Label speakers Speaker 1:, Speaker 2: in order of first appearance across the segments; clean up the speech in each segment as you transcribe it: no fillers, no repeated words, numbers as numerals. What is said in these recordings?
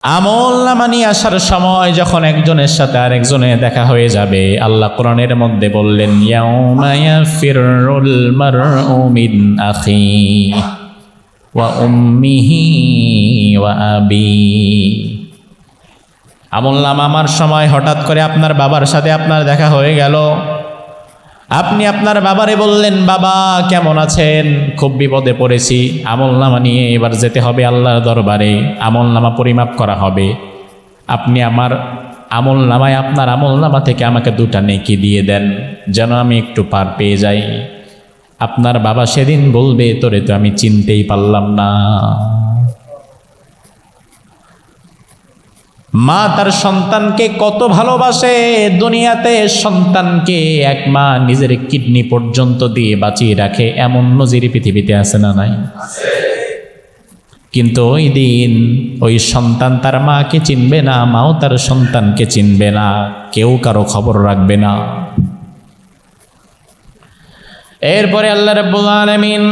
Speaker 1: আমল নামা নিয়ে আসার সময় যখন একজনের সাথে আরেকজনের দেখা হয়ে যাবে, আল্লাহ কোরআনের মধ্যে বললেন, ইয়াউমা ইয়াফিরুল মারউ মিন আখিহি ওয়া উম্মিহি ওয়া আবিহি। আমল নামা আমার সময় হঠাৎ করে আপনার বাবার সাথে আপনার দেখা হয়ে গেল। আপনি আপনার বাবারে বললেন, বাবা কেমন আছেন? খুব বিপদে পড়েছি, আমল নামা নিয়ে এবার যেতে হবে আল্লাহর দরবারে, আমল নামা পরিমাপ করা হবে। আপনি আমার আমল নামায় আপনার আমল নামা থেকে আমাকে 2টা নেকি দিয়ে দেন, যেন আমি একটু পার পেয়ে যাই। আপনার বাবা সেদিন বলবে, তোরে তো আমি চিনতেই পারলাম না। মা তার সন্তানকে কত ভালোবাসে, দুনিয়াতে সন্তানকে এক মা নিজের কিডনি পর্যন্ত দিয়ে বাঁচিয়ে রাখে, এমন নজির পৃথিবীতে আছে না নাই? কিন্তু ওই দিন ওই সন্তান তার মাকে চিনবে না, মাও তার সন্তানকে চিনবে না, কেউ কারো খবর রাখবে না। এরপরে আল্লাহ রাব্বুল আলামিন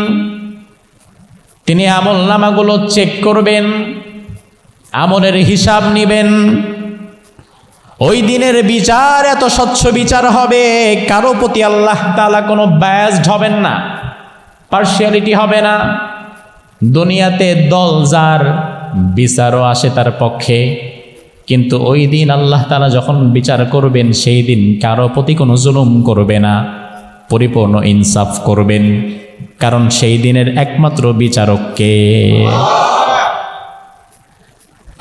Speaker 1: তিনি আমল নামাগুলো চেক করবেন, আমলের হিসাব নিবেন। ওই দিনের বিচার এত স্বচ্ছ বিচার হবে, কারো প্রতি আল্লাহ তাআলা কোনো বায়াসড হবেন না, পার্সিয়ালিটি হবে না। দুনিয়াতে দল যার বিচারও আসে তার পক্ষে, কিন্তু ওই দিন আল্লাহ তাআলা যখন বিচার করবেন, সেই দিন কারো প্রতি কোনো জুলুম করবে না, পরিপূর্ণ ইনসাফ করবেন। কারণ সেই দিনের একমাত্র বিচারক কে?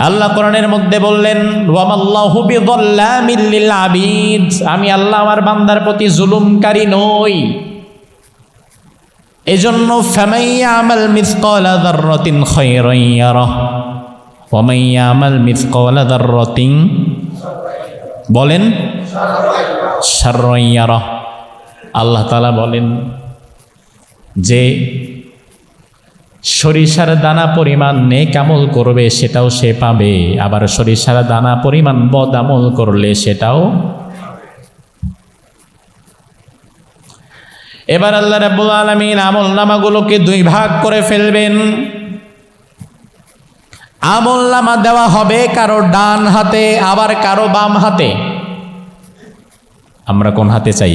Speaker 1: আল্লাহ কোরআনের মধ্যে বললেন, ওয়ামাল্লাহু বিযাল্লামিল লিল আবিদ, আমি আল্লাহ আমার বান্দার প্রতি জুলুমকারী নই। এজন্য ফামান ইয়ামাল মিসকালা যাররাতিন খায়রান ইয়ারাহ ওয়া মান ইয়ামাল মিসকালা যাররাতিন, বলেন, শাররান ইয়ারাহ। আল্লাহ তাআলা বলেন যে সরিষার দানা পরিমাণ নেক আমল করবে সেটাও সে পাবে, আবার সরিষার দানা পরিমাণ বদ আমল করলে সেটাও। এবার আল্লাহ রাব্বুল আলামিন আমল নামাগুলোকে 2 ভাগ করে ফেলবেন। আমল নামা দেওয়া হবে কারো ডান হাতে, আবার কারো বাম হাতে। আমরা কোন হাতে চাই?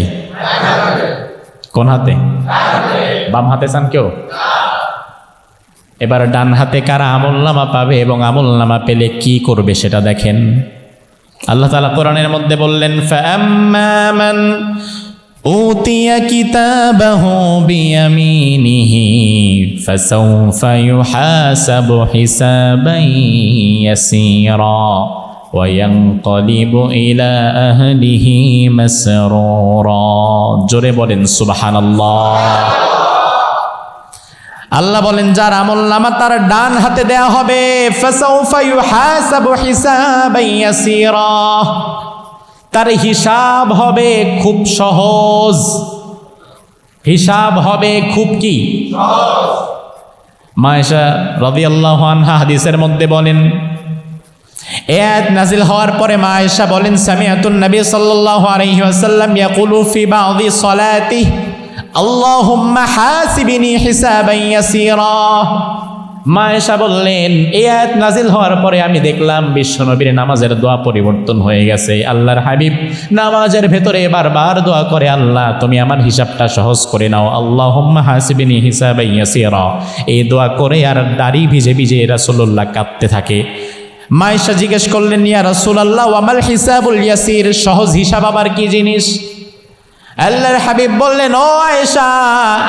Speaker 1: কোন হাতে? বাম হাতে চান কেউ? এবার ডান হাতে কারা আমল নামা পাবে এবং আমল নামা পেলে কি করবে সেটা দেখেন। আল্লাহ তাআলা কোরআনের মধ্যে বললেন, ফাআম্মা মান উতিয়া কিতাবাহু বিয়ামিনিহি ফাসাউফা ইউহাসাবু হিসাবান ইয়াসীরা ওয়া ইয়ানকালিবু ইলা আহলিহি মাসরুরা। জোরে বলেন সুবহানাল্লাহ। আল্লাহ বলেন, যার আমল নামা তার ডান হাতে দেয়া হবে, ফাসাউফা ইউহাসাবু হিসাবান ইয়াসীরা, তার হিসাব হবে খুব সহজ। হিসাব হবে খুব কি সহজ। মা আয়েশা রাদিয়াল্লাহু আনহা হাদিসের মধ্যে বলেন, এই আয়াত নাযিল হওয়ার পরে মা আয়েশা বলেন, সামিআতুন নবী সাল্লাল্লাহু আলাইহি ওয়াসাল্লাম ইয়াকুলু ফি বা'দি সালাতিহি আল্লাহুম্মা হাসিবনি হিসাবান ইয়াসীরা। মা আয়েশা বললেন, এই আয়াত নাজিল হওয়ার পরে আমি দেখলাম বিশ্বনবীর নামাজের দোয়া পরিবর্তন হয়ে গেছে। আল্লাহর হাবিব নামাজের ভেতরে বারবার দোয়া করে, আল্লাহ তুমি আমার হিসাবটা সহজ করে নাও, আল্লাহুম্মা হাসিবনি হিসাবান ইয়াসীরা। এই দোয়া করে আর দাড়ি ভিজে ভিজে রাসূলুল্লাহ কাঁদতে থাকে। মা আয়েশা জিজ্ঞেস করলেন, ইয়া রাসূলুল্লাহ ওয়ামাল হিসাবুল ইয়াসীর, সহজ হিসাব আবার কি জিনিস? আল্লাহর হাবিব বললেন, ও আয়েশা,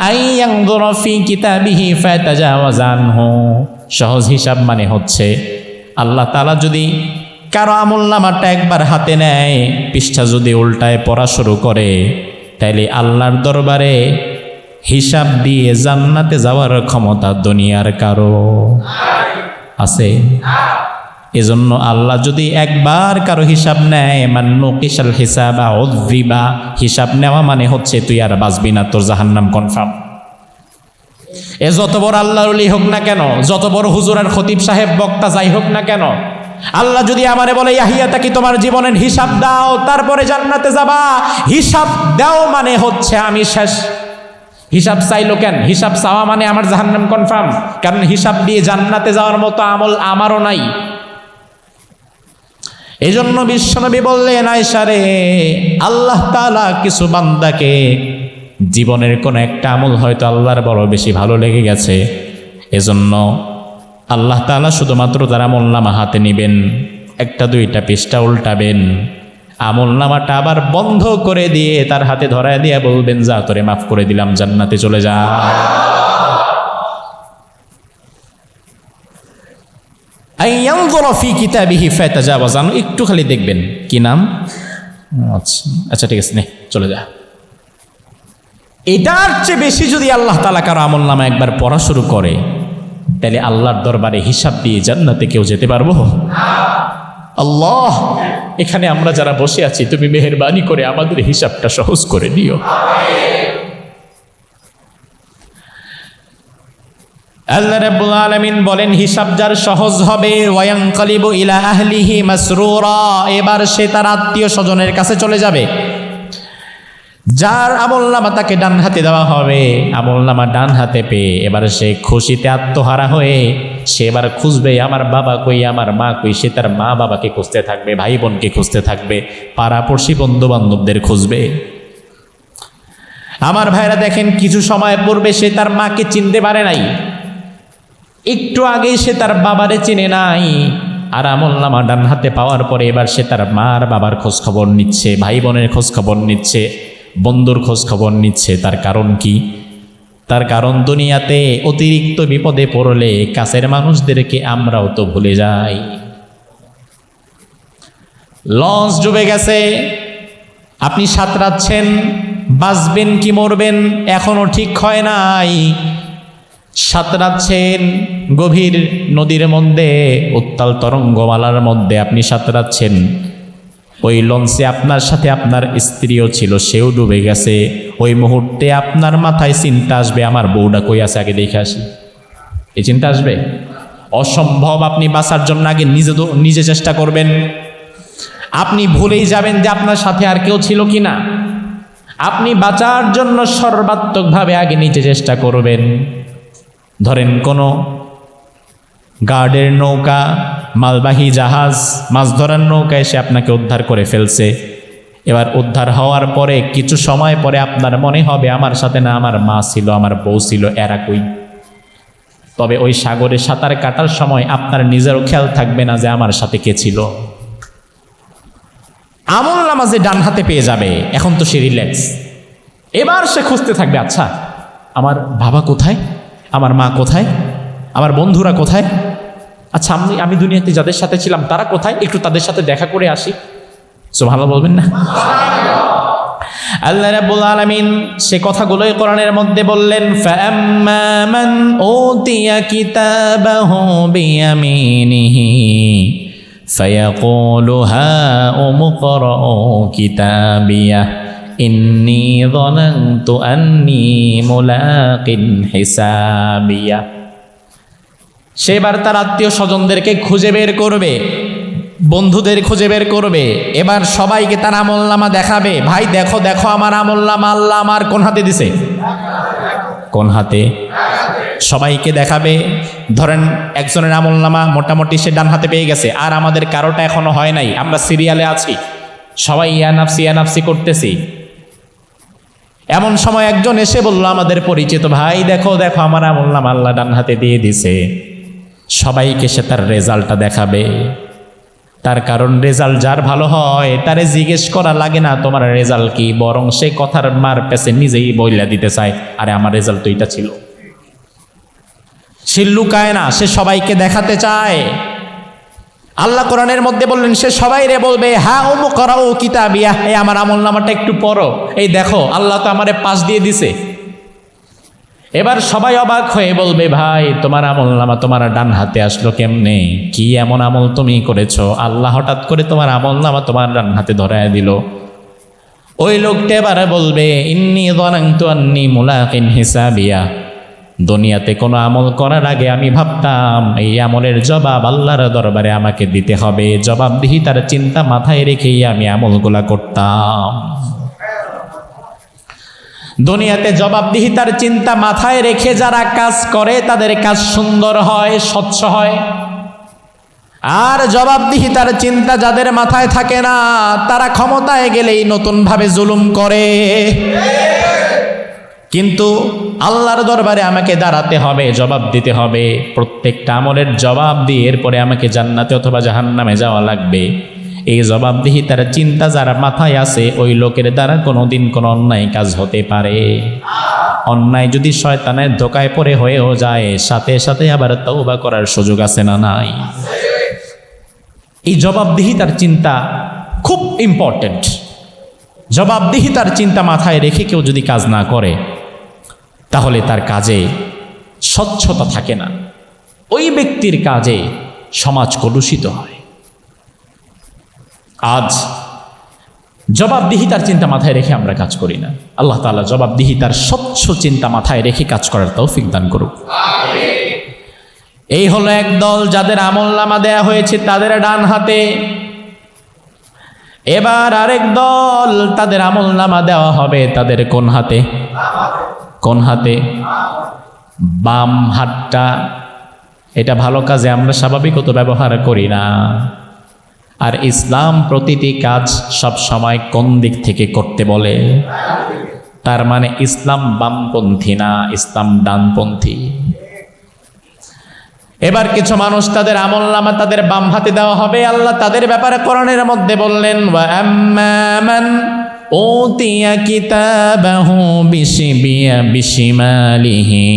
Speaker 1: আইয়ানযুরা ফি কিতাবিহি ফাতাজাওয়াজ আনহু, সহজ হিসাব মানে হচ্ছে আল্লাহ তাআলা যদি কারো আমলনামাটা একবার হাতে নেয়, পৃষ্ঠা যদি উল্টায় পড়া শুরু করে, তাইলে আল্লাহর দরবারে হিসাব দিয়ে জান্নাতে যাওয়ার ক্ষমতা দুনিয়ার কারো আছে? এজন্য আল্লাহ যদি একবার কারো হিসাব নেয়, মান্নুকিশাল হিসাবা উযযিবা, হিসাব নেওয়া মানে হচ্ছে তুই আর বাঁচবি না, তোর জাহান্নাম কনফার্ম। এ যত বড় আল্লাহর ওলি হোক না কেন, যত বড় হুজুর আর খতিব সাহেব বক্তা যাই হোক না কেন, আল্লাহ যদি আমারে বলে ইয়াহিয়াতা কি তোমার জীবনের হিসাব দাও তারপরে জান্নাতে যাবা, হিসাব দাও মানে হচ্ছে আমি শেষ। হিসাব চাইলো কেন? হিসাব চাওয়া মানে আমার জাহান্নাম কনফার্ম, কারণ হিসাব দিয়ে জান্নাতে যাওয়ার মতো আমল আমারও নাই। এই জন্য বিশ্বনবী বললেন, আয়েশা রে, আল্লাহ তাআলা কিছু বান্দাকে জীবনের কোন একটা আমল হয়তো আল্লাহর বড় বেশি ভালো লেগে গেছে, এজন্য আল্লাহ তাআলা শুধুমাত্র তার আমলনামা হাতে নেবেন, একটা দুইটা পৃষ্ঠা উল্টাবেন, আমলনামাটা আবার বন্ধ করে দিয়ে তার হাতে ধরায় দিয়ে বলবেন, যা তোরে মাফ করে দিলাম, জান্নাতে চলে যা। একটু খালি দেখবেন কি নাম, আচ্ছা ঠিক আছে, নে চলে যা। এটার চেয়ে বেশি যদি আল্লাহ তাআলা কারো আমলনামা একবার পড়া শুরু করে, তাহলে আল্লাহর দরবারে হিসাব দিয়ে জান্নাতে কেউ যেতে পারবো? আল্লাহ, এখানে আমরা যারা বসে আছি, তুমি মেহেরবানি করে আমাদের হিসাবটা সহজ করে দিও। আল্লাহ রাব্বুল আলামিন বলেন, হিসাব যার সহজ হবে, ওয়ায়ানকালিবু ইলা আহলিহি মাসরুরা, এবার সে তার আত্মীয় স্বজনের কাছে চলে যাবে। যার আমলনামা তাকে ডান হাতে দেওয়া হবে, আমলনামা ডান হাতে পেয়ে এবার সে খুশিতে আত্মহারা হয়ে সে এবার খুঁজবে, আমার বাবা কই, আমার মা কই। সে তার মা বাবাকে খুঁজতে থাকবে, ভাই বোনকে খুঁজতে থাকবে, পাড়াপড়শি বন্ধু বান্ধবদের খুঁজবে। আমার ভাইরা দেখেন, কিছু সময় পূর্বে সে তার মাকে চিনতে পারে নাই, একটু আগেই সে তার বাবারে চিনে নাই, আর আমলনামা ডান হাতে পাওয়ার পরে এবার সে তার মার বাবার খোঁজ খবর নিচ্ছে, ভাই বোনের খোঁজ খবর নিচ্ছে, বন্ধুর খোঁজ খবর নিচ্ছে। তার কারণ কি? তার কারণ দুনিয়াতে অতিরিক্ত বিপদে পড়লে কাছের মানুষদেরকে আমরাও তো ভুলে যাই। লঞ্চ ডুবে গেছে, আপনি সাঁতরাচ্ছেন, বাঁচবেন কি মরবেন এখনো ঠিক হয় নাই, সাঁতরাচ্ছেন গভীর নদীর মধ্যে, উত্তাল তরঙ্গমালার মধ্যে আপনি সাঁতরাচ্ছেন। ওই লঞ্চে আপনার সাথে আপনার স্ত্রীও ছিল, সেও ডুবে গেছে। ওই মুহূর্তে আপনার মাথায় চিন্তা আসবে, আমার বউটা কই আছে, আগে দেখে আসি। এই চিন্তা আসবে? অসম্ভব। আপনি বাঁচার জন্য আগে নিজে চেষ্টা করবেন। আপনি ভুলেই যাবেন যে আপনার সাথে আর কেউ ছিল কিনা। আপনি বাঁচার জন্য সর্বাত্মকভাবে আগে নিজে চেষ্টা করবেন। ধরেন কোনো গার্ডের নৌকা, মালবাহী জাহাজ, মাছ ধরার নৌকা এসে আপনাকে উদ্ধার করে ফেলছে। এবার উদ্ধার হওয়ার পরে কিছু সময় পরে আপনার মনে হবে, আমার সাথে না আমার মা ছিল, আমার বউ ছিল, এরা কই? তবে ওই সাগরে সাঁতার কাটার সময় আপনার নিজেরও খেয়াল থাকবে না যে আমার সাথে কে ছিল। আমলনামা যে ডান হাতে পেয়ে যাবে, এখন তো সে রিল্যাক্স। এবার সে খুঁজতে থাকবে, আচ্ছা আমার বাবা কোথায়, আমার মা কোথায়, আমার বন্ধুরা কোথায়, আচ্ছা আমি দুনিয়াতে যাদের সাথে ছিলাম তারা কোথায়, একটু তাদের সাথে দেখা করে আসি। সুবহানাল্লাহ বলবেন না? আল্লাহ রাব্বুল আলামিন সে কথাগুলোই কোরআনের মধ্যে বললেন, ফাআম্মা মান উতিয়া কিতাবাহু বিয়ামিনিহি ফায়াকুলু হাউম ইকরাউ কিতাবিয়াহ ইন্নী যানানতু আন্নী মুলাকিন হিসাবিয়াহ। সেবার তার আত্মীয় স্বজনদেরকে খুঁজে বের করবে, বন্ধুদের খুঁজে বের করবে। এবার সবাইকে তার আমলনামা দেখাবে, ভাই দেখো দেখো আমার আমলনামা আল্লাহ আমার কোন হাতে দিছে, কোন হাতে, সবাইকে দেখাবে। ধরেন একজনের আমলনামা মোটামুটি সে ডান হাতে পেয়ে গেছে, আর আমাদের কারোটা এখনো হয় নাই, আমরা সিরিয়ালে আছি, সবাই ইয়া নাফসি করতেছি। এমন সময় একজন এসে বলল, আমাদের পরিচিত ভাই, দেখো দেখো আমার আমলনামা আল্লাহ ডান হাতে দিয়ে দিছে। সবাইকে সে তার রেজাল্টটা দেখাবে। তার কারণ রেজাল্ট যার ভালো হয় তারে জিজ্ঞেস করা লাগে না তোমার রেজাল্ট কি, বরং সে কথার মার পেছে নিজেই বইলা দিতে চায়, আরে আমার রেজাল্ট তো এটা ছিল। সে লুকায় না, সে সবাইকে দেখাতে চায়। আল্লাহ কোরআনের মধ্যে বললেন, সে সবাই রে বলবে, হ্যাঁ ও মুকরাউ কিতাবিয়া, এই আমার আমলনামাটা একটু পড়ো, এই দেখো আল্লাহ তো আমারে পাস দিয়ে দিছে। এবার সবাই অবাক হয়ে বলবে, ভাই তোমার আমলনামা তোমার ডান হাতে আসলো কেমনে, কি এমন আমল তুমি করেছো, আল্লাহ হঠাৎ করে তোমার আমলনামা তোমার ডান হাতে ধরায় দিল। ওই লোকটা এবারে বলবে, ইন্নী যানানতু আন্নী মুলাকিন হিসাবিয়া, দুনিয়াতে কোনো আমল করার আগে আমি ভাবতাম এই আমলের জবাব আল্লাহর দরবারে আমাকে দিতে হবে, জবাবদিহিতার চিন্তা মাথায় রেখেই আমি আমলগুলা করতাম। দুনিয়াতে জবাবদিহিতার চিন্তা মাথায় রেখে যারা কাজ করে তাদের কাজ সুন্দর হয়, স্বচ্ছ হয়। আর জবাবদিহিতার চিন্তা যাদের মাথায় থাকে না, তারা ক্ষমতায় গেলেই নতুনভাবে জুলুম করে। কিন্তু আল্লাহর দরবারে আমাকে দাঁড়াতে হবে, জবাব দিতে হবে, প্রত্যেকটা আমলের জবাব দিয়ে এরপরে আমাকে জান্নাতে অথবা জাহান্নামে যাওয়া লাগবে। এই জবাবদিহিতার চিন্তা যার মাথায় আছে, ওই লোকের দ্বারা কোনোদিন কোনো অন্যায় কাজ হতে পারে। অন্যায় যদি শয়তানের ধোকায় পড়ে হয়েও যায়, সাথে সাথে আবার তওবা করার সুযোগ আছে না নাই? এই জবাবদিহিতার চিন্তা খুব ইম্পর্টেন্ট। জবাবদিহিতার চিন্তা মাথায় রেখে কেউ যদি কাজ না করে, তাহলে তার কাজে স্বচ্ছতা থাকে না, ওই ব্যক্তির কাজে সমাজ কলুষিত হয়। আজ জবাবদিহিতার চিন্তা মাথায় রেখে আমরা কাজ করি না। আল্লাহ তাআলা জবাবদিহিতার স্বচ্ছ চিন্তা মাথায় রেখে কাজ করার তৌফিক দান করুক। এই হলো এক দল যাদের আমলনামা দেয়া হয়েছে তাদের ডান হাতে। এবার আরেক দল, তাদের আমলনামা দেওয়া হবে তাদের কোন হাতে? কোন হাতে? বাম হাতটা। এটা ভালো কাজে আমরা স্বাভাবিকত ব্যবহার করি না। আর ইসলাম প্রতিটি কাজ সব সময় কোন দিক থেকে করতে বলে? তার মানে ইসলাম বামপন্থী না, ইসলাম ডানপন্থী। এবার কিছু মানুষ তাদের আমলনামা তাদের বাম হাতে দেওয়া হবে। আল্লাহ তাদের ব্যাপারে কোরআনের মধ্যে বললেন, ওয়া আম্মা মান উতিয়া কিতাবাহু বিশিমালিহি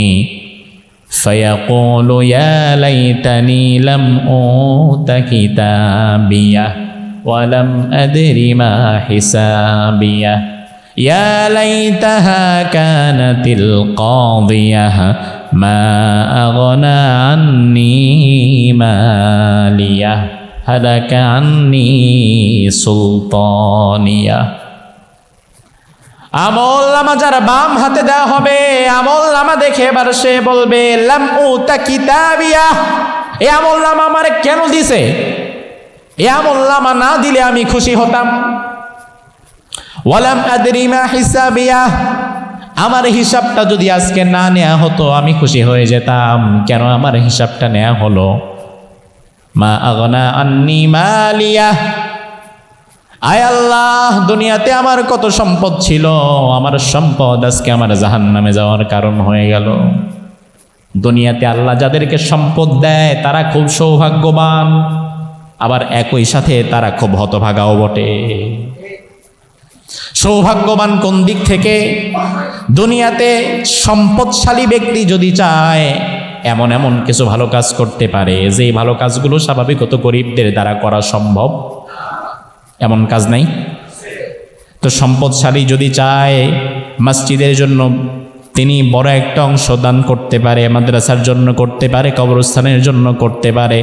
Speaker 1: ফায়াকুলু ইয়া লাইতানি লাম উতা কিতাবিয়া ওয়া লাম আদরি মা হিসাবিয়া ইয়া লাইতাহা কানাতিল কাদিয়াহ মা আগনা আন্নি মালিয়া হালাকা আন্নি সুলতানিয়া। আমলনামা যারা বাম হাতে দেওয়া হবে, আমলনামা দেখে এবার সে বলবে, লাম উতা কিতাবিয়া, এই আমলনামা আমারে কেন দিছে? এই আমলনামা না দিলে আমি খুশি হতাম। ওয়ালাম আদরি মা হিসাবিয়া, আমার হিসাবটা যদি আজকে না নেওয়া হতো আমি খুশি হয়ে যেতাম। কেন আমার হিসাবটা নেওয়া হলো? মা আগনা আন্নি মালিয়া, আয় আল্লাহ, দুনিয়াতে আমার কত সম্পদ ছিল, আমার সম্পদ আজকে আমার জাহান্নামে যাওয়ার কারণ হয়ে গেল। দুনিয়াতে আল্লাহ যাদেরকে সম্পদ দেয় তারা খুব সৌভাগ্যবান, আবার একই সাথে তারা খুব হতভাগাও বটে। সৌভাগ্যবান কোন দিক থেকে? দুনিয়াতে সম্পদশালী ব্যক্তি যদি চায় এমন এমন কিছু ভালো কাজ করতে পারে যে ভালো কাজগুলো স্বাভাবিকত গরিবদের দ্বারা করা সম্ভব। এমন কাজ নাই? তো সম্পদশালী যদি চায় মসজিদের জন্য তিনি বড় একটা অংশ দান করতে পারে, মাদ্রাসার জন্য করতে পারে, কবরস্থানের জন্য করতে পারে।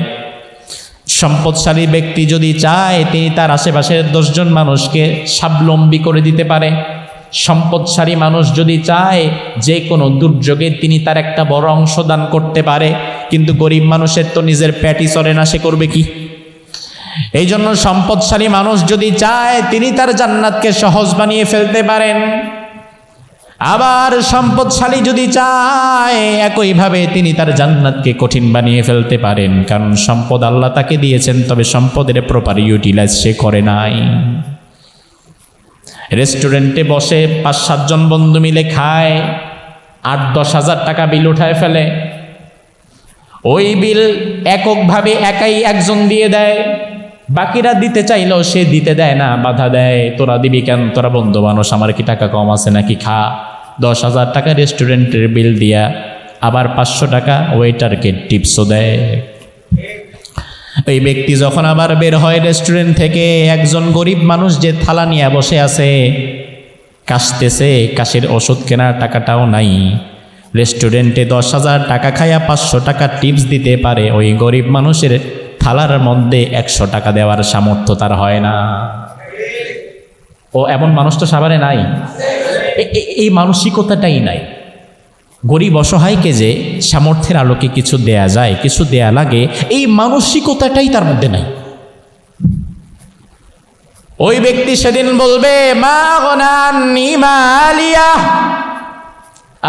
Speaker 1: সম্পদশালী ব্যক্তি যদি চায় তিনি তার আশেপাশের 10 জন মানুষকে স্বাবলম্বী করে দিতে পারে। সম্পদশালী মানুষ যদি চায় যে কোনো দুর্যোগে তিনি তার একটা বড় অংশ দান করতে পারে। কিন্তু গরিব মানুষের তো নিজের পেটই চলে না, সে করবে কি? এই জন্য সম্পদশালী মানুষ যদি চায় তিনি তার জান্নাতকে সহজ বানিয়ে ফেলতে পারেন। আবার সম্পদশালী যদি চায় একইভাবে তিনি তার জান্নাতকে কঠিন বানিয়ে ফেলতে পারেন। কারণ সম্পদ আল্লাহ তাকে দিয়েছেন, তবে সম্পদের প্রপার ইউটিলাইজ সে করে নাই। রেস্টুরেন্টে বসে 5-7 জন বন্ধু মিলে খায়, 8-10 হাজার টাকা বিল উঠায় ফেলে। ওই বিল এককভাবে একাই একজন দিয়ে দেয়, বাকিরা দিতে চাইলেও সে দিতে দেয় না, বাধা দেয়। তোরা দিবি কেন? তোরা বন্ধু মানুষ, আমার কি টাকা কম আছে নাকি? খা। 10,000 টাকা রেস্টুরেন্টের বিল দিয়া আবার 500 টাকা ওয়েটারকে টিপসও দেয়। ওই ব্যক্তি যখন আবার বের হয় রেস্টুরেন্ট থেকে, একজন গরিব মানুষ যে থালা নিয়ে বসে আছে, কাশতেছে, কাশির ওষুধ কেনার টাকাটাও নাই। রেস্টুরেন্টে 10,000 টাকা খায়া 500 টাকা টিপস দিতে পারে, ওই গরিব মানুষের থালার মধ্যে 100 টাকা দেওয়ার সামর্থ্য তার হয় না। ও এমন মানুষ তো সাভারে নাই, এই মানসিকতাটাই নাই। গরিব অসহায়কে যে সামর্থ্যের আলোকে কিছু দেয়া যায়, কিছু দেয়া লাগে, এই মানসিকতাটাই তার মধ্যে নাই। ওই ব্যক্তি সেদিন বলবে, মা গনানি মালিয়া,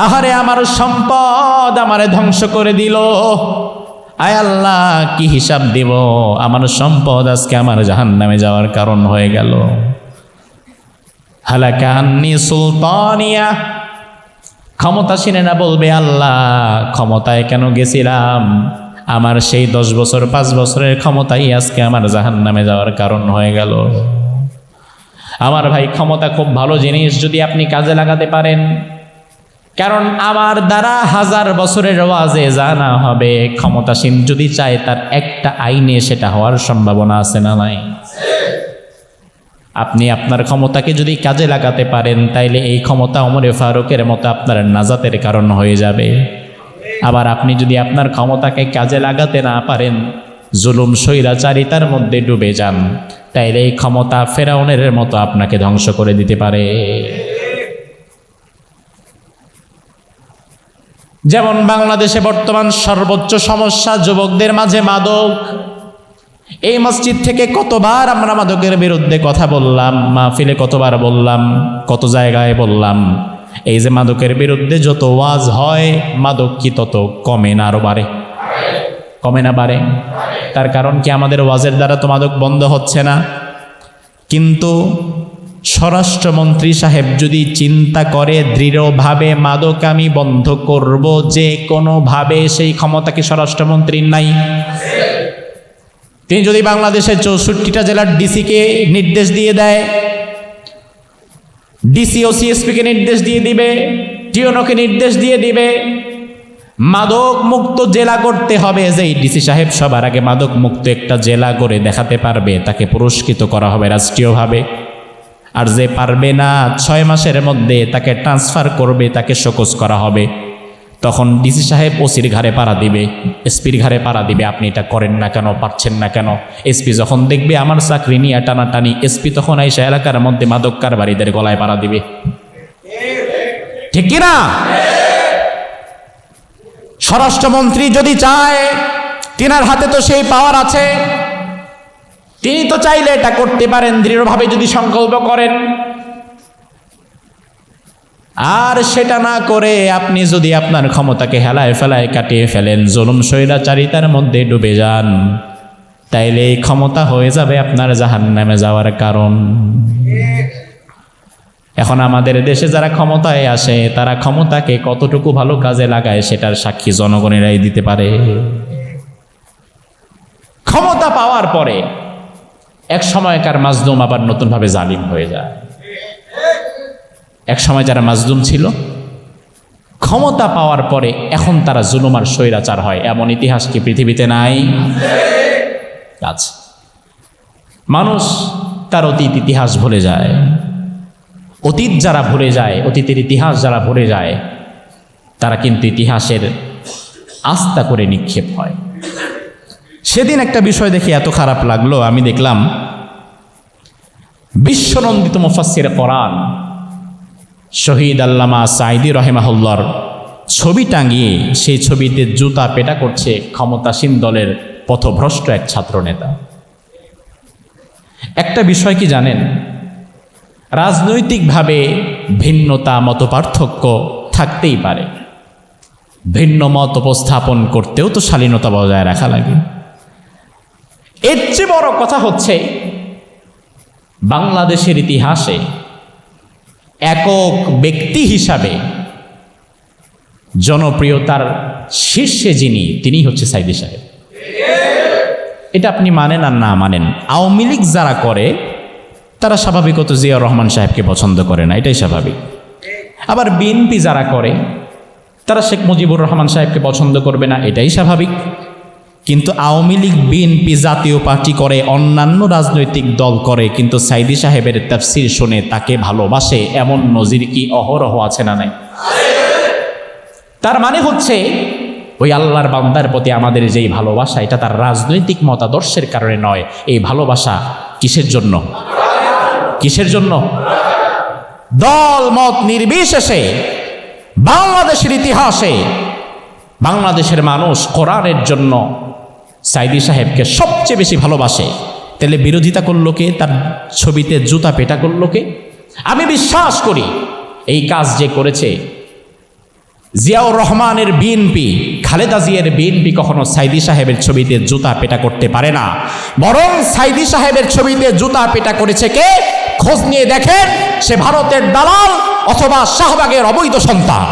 Speaker 1: আহারে আমার সম্পদ আমারে ধ্বংস করে দিল। আয় আল্লাহ কি হিসাব দিব, আমার সম্পদ আজকে আমার জাহান্নামে যাওয়ার কারণ হয়ে গেল। হালাকা আন্নি সুলতানিয়া, ক্ষমতাসীনেরা বলবে আল্লাহ ক্ষমতায় কেন গেছিলাম, আমার সেই 10 বছর 5 বছরের ক্ষমতাই আজকে আমার জাহান্নামে যাওয়ার কারণ হয়ে গেল। আমার ভাই ক্ষমতা খুব ভালো জিনিস যদি আপনি কাজে লাগাতে পারেন, কারণ আমার দ্বারা 1000 বছরের ওয়াজে জানা হবে, ক্ষমতাসীন যদি চায় তার একটা আইনে সেটা হওয়ার সম্ভাবনা আছে না নাই? আপনি আপনার ক্ষমতাকে যদি কাজে লাগাতে পারেন তাইলে এই ক্ষমতা ওমরে ফারুকের মতো আপনার নাজাতের কারণ হয়ে যাবে। আবার আপনি যদি আপনার ক্ষমতাকে কাজে লাগাতে না পারেন, জুলুম স্বৈরাচারিতার মধ্যে ডুবে যান, তাইলে এই ক্ষমতা ফেরাউনের মতো আপনাকে ধ্বংস করে দিতে পারে। যেমন বাংলাদেশে বর্তমান সর্বোচ্চ সমস্যা যুবকদের মাঝে মাদক। এই মসজিদ থেকে কতবার আমরা মাদকের বিরুদ্ধে কথা বললাম, মাহফিলে কতবার বললাম, কত জায়গায় বললাম। এই যে মাদকের বিরুদ্ধে যত ওয়াজ হয়, মাদক কি তত কমে না আরো বাড়ে? কমে না বাড়ে? তার কারণ কি আমাদের ওয়াজের দ্বারা তো মাদক বন্ধ হচ্ছে না। কিন্তু স্বরাষ্ট্রমন্ত্রী সাহেব যদি চিন্তা করে দৃঢ়ভাবে মাদক আমি বন্ধ করব, যে কোনোভাবে সেই ক্ষমতা কি স্বরাষ্ট্রমন্ত্রীর নাই? তিনি যদি বাংলাদেশের 64টা জেলার ডিসিকে নির্দেশ দিয়ে দেয়, ডিসি ও সিএসপিকে নির্দেশ দিয়ে দিবে, টিওনোকে নির্দেশ দিয়ে দিবে, মাদক মুক্ত জেলা করতে হবে, যে ডিসি সাহেব সবার আগে মাদক মুক্ত একটা জেলা করে দেখাতে পারবে তাকে পুরস্কৃত করা হবে রাষ্ট্রীয়ভাবে। আর যে পারবে না 6 মাসের মধ্যে তাকে ট্রান্সফার করবে, তাকে শোকজ করা হবে। তখন ডিসি সাহেব ওসির ঘাড়ে পাড়া দিবে, এসপির ঘাড়ে পাড়া দিবে, আপনি এটা করেন না কেন, পারছেন না কেন। এসপি যখন দেখবে আমার চাকরি নিয়ে টানাটানি, এসপি তখন আইসা এলাকার মধ্যে মাদক কারবারিদের গলায় পাড়া দিবে। ঠিক কিনা? স্বরাষ্ট্রমন্ত্রী যদি চায়, তিনার হাতে তো সেই পাওয়ার আছে, তিনি তো চাইলে এটা করতে পারেন দৃঢ়ভাবে যদি সংকল্প করেন। আর সেটা না করে আপনি যদি আপনার ক্ষমতাকে হেলায় ফেলায় কাটিয়ে ফেলেন, জুলুম স্বৈরাচারিতার মধ্যে ডুবে যান, তাইলে এই ক্ষমতা হয়ে যাবে আপনার জাহান্নামে যাওয়ার কারণ। এখন আমাদের দেশে যারা ক্ষমতায় আসে তারা ক্ষমতাকে কতটুকু ভালো কাজে লাগায় সেটার সাক্ষী জনগণেরাই দিতে পারে। ক্ষমতা পাওয়ার পরে এক সময়কার মাজলুম আবার নতুনভাবে জালিম হয়ে যায়। এক সময় যারা মাজলুম ছিল, ক্ষমতা পাওয়ার পরে এখন তারা জুলুম আর স্বৈরাচার হয়, এমন ইতিহাস কি পৃথিবীতে নাই? আছে। মানুষ তার অতীত ইতিহাস ভুলে যায়। অতীত যারা ভুলে যায়, অতীতের ইতিহাস যারা ভুলে যায়, তারা কিন্তু ইতিহাসের আস্থা করে নিক্ষেপ হয়। সেদিন একটা বিষয় দেখে এত খারাপ লাগলো, আমি দেখলাম বিশ্বনন্দিত মুফাসসিরে কোরআন শহীদ আল্লামা সাঈদী রাহিমাহুল্লাহর ছবি টাঙিয়ে সেই ছবিতে জুতা পেটা করছে ক্ষমতাসীন দলের পথভ্রষ্ট এক ছাত্র নেতা। একটা বিষয় কি জানেন, রাজনৈতিকভাবে ভিন্নতা মতপার্থক্য থাকতেই পারে, ভিন্ন মত উপস্থাপন করতেও তো শালীনতা বজায় রাখা লাগে। এর চেয়ে বড় কথা হচ্ছে বাংলাদেশের ইতিহাসে একক ব্যক্তি হিসাবে জনপ্রিয়তার শীর্ষে যিনি, তিনি হচ্ছে সাঈদী সাহেব। এটা আপনি মানেন আর না মানেন, আওয়ামী লীগ যারা করে তারা স্বাভাবিকত জিয়াউর রহমান সাহেবকে পছন্দ করে না, এটাই স্বাভাবিক। আবার বিএনপি যারা করে তারা শেখ মুজিবুর রহমান সাহেবকে পছন্দ করবে না, এটাই স্বাভাবিক। কিন্তু আওয়ামী লীগ, বিএনপি জাতীয় পার্টি করে, অন্যান্য রাজনৈতিক দল করে, কিন্তু সাঈদী সাহেবের তাফসীর শুনে তাকে ভালোবাসে, এমন নজির কি অহরহ আছে না নাই? তার মানে হচ্ছে ওই আল্লাহর বান্দার প্রতি আমাদের যেই ভালোবাসা, এটা তার রাজনৈতিক মতাদর্শের কারণে নয়। এই ভালোবাসা কিসের জন্য? কিসের জন্য? দল মত নির্বিশেষে বাংলাদেশের ইতিহাসে বাংলাদেশের মানুষ কোরআনের জন্য সাঈদী সাহেবকে সবচেয়ে বেশি ভালোবাসে। তাহলে বিরোধিতা করলো কে? তার ছবিতে জুতা পেটা করলো কে? আমি বিশ্বাস করি এই কাজ যে করেছে জিয়াউর রহমানের বিএনপি, খালেদা জিয়ার বিএনপি কখনো সাইদি সাহেবের ছবিতে জুতা পেটা করতে পারে না, বরং সাইদি সাহেবের ছবিতে জুতা পেটা করেছে কে? খোঁজ নিয়ে দেখেন, সে ভারতের দালাল অথবা শাহবাগের অবৈধ সন্তান।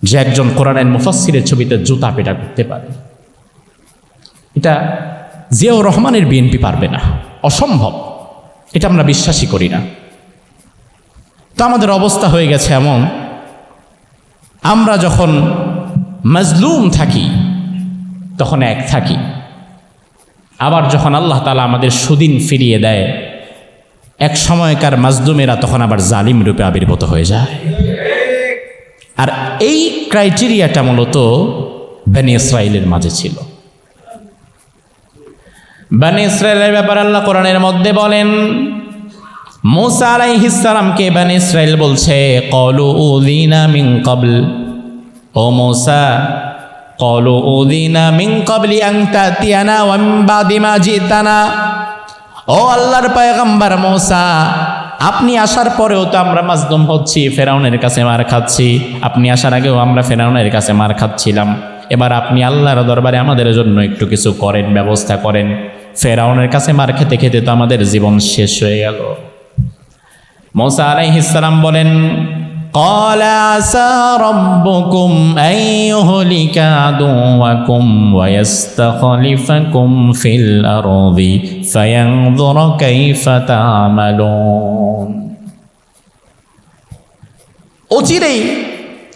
Speaker 1: যে একজন কোরআনের মুফাসসিরের ছবিতে জুতা পেটা করতে পারে, এটা জিয়াউর রহমানের বিএনপি পারবে না, অসম্ভব। এটা আমরা বিশ্বাসই করি না। তো আমাদের অবস্থা হয়ে গেছে এমন, আমরা যখন মাজলুম থাকি তখন এক থাকি, আবার যখন আল্লাহ তাআলা আমাদের সুদিন ফিরিয়ে দেয়, এক সময়কার মাজলুমেরা তখন আবার জালিম রূপে আবির্ভূত হয়ে যায়। আর এই ক্রাইটেরিয়াটা মূলত বনি ইসরাইলের মাঝে ছিল। বনি ইসরাইলের ব্যাপারে আল্লাহ কোরআনের মধ্যে বলেন, মূসা আলাইহিস সালামকে বনি ইসরাইল বলছে, ক্বালু উযিনা মিন ক্বাবল, ও মূসা ক্বালু উযিনা মিন ক্বাবলি আন তাতিয়ানা ওয়া মিন বাদি মা জিতানা। ও আল্লাহর পয়গম্বর মূসা, আপনি আসার পরেও তো আমরা মাজলুম হচ্ছি, ফেরাউনের কাছে মার খাচ্ছি। আপনি আসার আগেও আমরা ফেরাউনের কাছে মার খাচ্ছিলাম। এবার আপনি আল্লাহর দরবারে আমাদের জন্য একটু কিছু করেন, ব্যবস্থা করেন। ফেরাউনের কাছে মার খেতে খেতে তো আমাদের জীবন শেষ হয়ে গেল। মূসা আলাইহিস সালাম বলেন, ক্বালা আসা রাব্বুকুম আন ইউহলিকা আদুওয়াকুম ওয়া ইস্তাখলিফাকুম ফিল আরদি ফায়ানযুরা কাইফা তা'মালুন। অচিরেই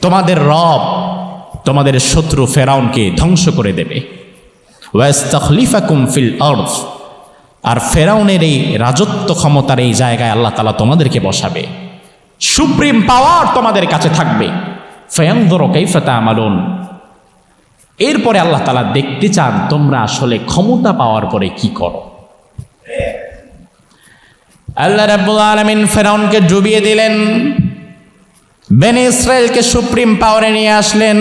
Speaker 1: তোমাদের রব তোমাদের শত্রু ফেরাউনকে ধ্বংস করে দেবে। ওয়া ইস্তাখলিফাকুম ফিল আরদ, আর ফেরাউনের এই রাজত্ব ক্ষমতার এই জায়গায় আল্লাহ তাআলা তোমাদেরকে বসাবে, সুপ্রিম পাওয়ার তোমাদের কাছে থাকবে। ফায়ানযুরা কাইফা তা'মালুন। এরপরে আল্লাহ তাআলা দেখতে চান তোমরা আসলে ক্ষমতা পাওয়ার পরে কি করো। আল্লাহ রাব্বুল আলামিন ফেরাউনকে ডুবিয়ে দিলেন, বনি ইসরাইলকে সুপ্রিম পাওয়ারে নিয়ে আসলেন।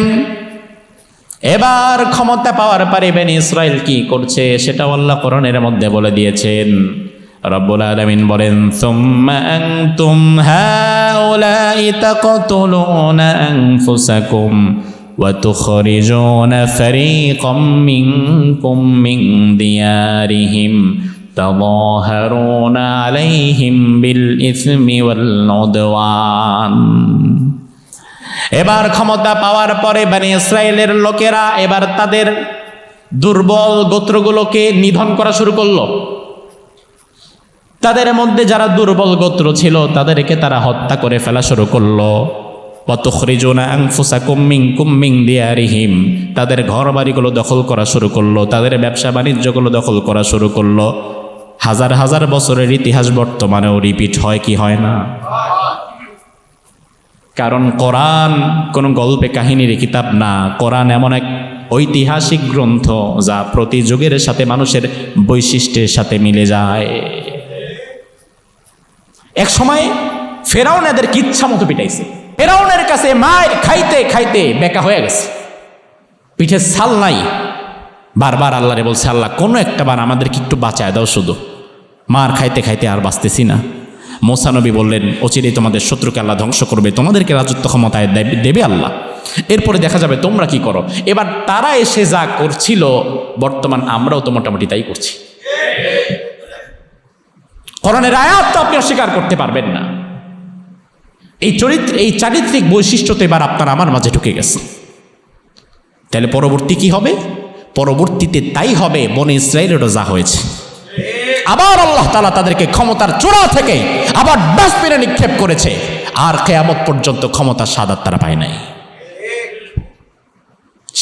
Speaker 1: এবার ক্ষমতা পাওয়ার পরে বনি ইসরাইল কি করছে সেটাও আল্লাহ কোরআনের মধ্যে বলে দিয়েছেন। রব্বুল আলামিন বলেন, সুম্মা আনতুম হাউলাই তাকতুলুনা আনফুসাকুম ওয়া তুখরিজুনা ফারীকাম মিনকুম মিন দিয়ারিহিম তাযাহারুনা আলাইহিম বিল ইসমি ওয়াল উদওয়ান। এবার ক্ষমতা পাওয়ার পরে বনি ইসরাইলের লোকেরা এবার তাদের দুর্বল গোত্রগুলোকে নিধন করা শুরু করলো। তাদের মধ্যে যারা দুর্বল গোত্র ছিল তাদেরকে তারা হত্যা করে ফেলা শুরু করলো। ওয়া তুখরিজুনা আনফুসাকুম মিনকুম মিন দিয়ারিহিম, তাদের ঘর বাড়িগুলো দখল করা শুরু করলো, তাদের ব্যবসা বাণিজ্যগুলো দখল করা শুরু করলো। হাজার হাজার বছরের ইতিহাস বর্তমানেও রিপিট হয় কি হয় না? কারণ কোরআন কোন গল্পে কাহিনীর কিতাব না, কোরআন এমন এক ঐতিহাসিক গ্রন্থ যা প্রতি যুগের সাথে মানুষের বৈশিষ্ট্যের সাথে মিলে যায়। এক সময় ফেরাউন এদের ইচ্ছা মতো পিটাইছে। ফেরাউনের কাছে মার খাইতে খাইতে বেকা হয়ে গেছে, পিঠে ছাল নাই। বারবার আল্লাহরে বলছে, আল্লাহ কোনো একটা বার আমাদেরকে একটু বাঁচায় দাও, শুধু মার খাইতে খাইতে আর বাঁচতেছি না। মূসা নবী বললেন, অচিরেই তোমাদের শত্রুকে আল্লাহ ধ্বংস করবে, তোমাদেরকে রাজত্ব ক্ষমতায় দেবে আল্লাহ, এরপরে দেখা যাবে তোমরা কি করো। এবার তারা এসে যা করছিল, বর্তমান আমরাও তো মোটামুটি তাই করছি। কোরআনের আয়াত তো আপনি অস্বীকার করতে পারবেন না। এই চারিত্রিক বৈশিষ্ট্য তো এবার আপনার আমার মাঝে ঢুকে গেছে। তাহলে পরবর্তী কি হবে? পরবর্তীতে তাই হবে বনি ইসরাইলেরও যা হয়েছে। আবার আল্লাহ তাআলা তাদেরকে ক্ষমতার চূড়া থেকে আবার ডাস্টবিনে নিক্ষেপ করেছে, আর কিয়ামত পর্যন্ত ক্ষমতার শাহাদাত তারা পায় নাই।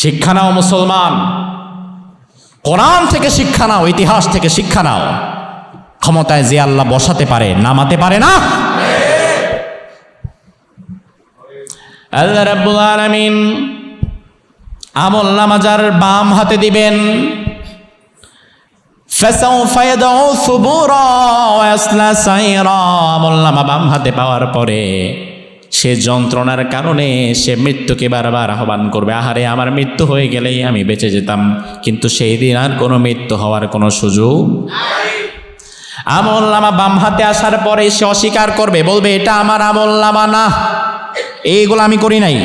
Speaker 1: শিক্ষা নাও মুসলমান, কোরআন থেকে শিক্ষা নাও, ইতিহাস থেকে শিক্ষা নাও। ক্ষমতায় যে আল্লাহ বসাতে পারে, নামাতে পারে না। আল্লাহ রাব্বুল আলামিন আমল নামা যার বাম হাতে দিবেন, ফাসাউফা ইয়াদউ সুবুরা ওয়া ইয়াসলা সাইরা। আমল নামা বাম হাতে পাওয়ার পরে সে যন্ত্রণার কারণে সে মৃত্যুকে বারবার আহ্বান করবে, আহারে আমার মৃত্যু হয়ে গেলেই আমি বেঁচে যেতাম। কিন্তু সেই দিন আর কোনো মৃত্যু হওয়ার কোনো সুযোগ নাই। আমল নামা বাম হাতে আসার পরে সে অস্বীকার করবে, বলবে এটা আমার আমল নামা না, এইগুলো আমি করি নাই।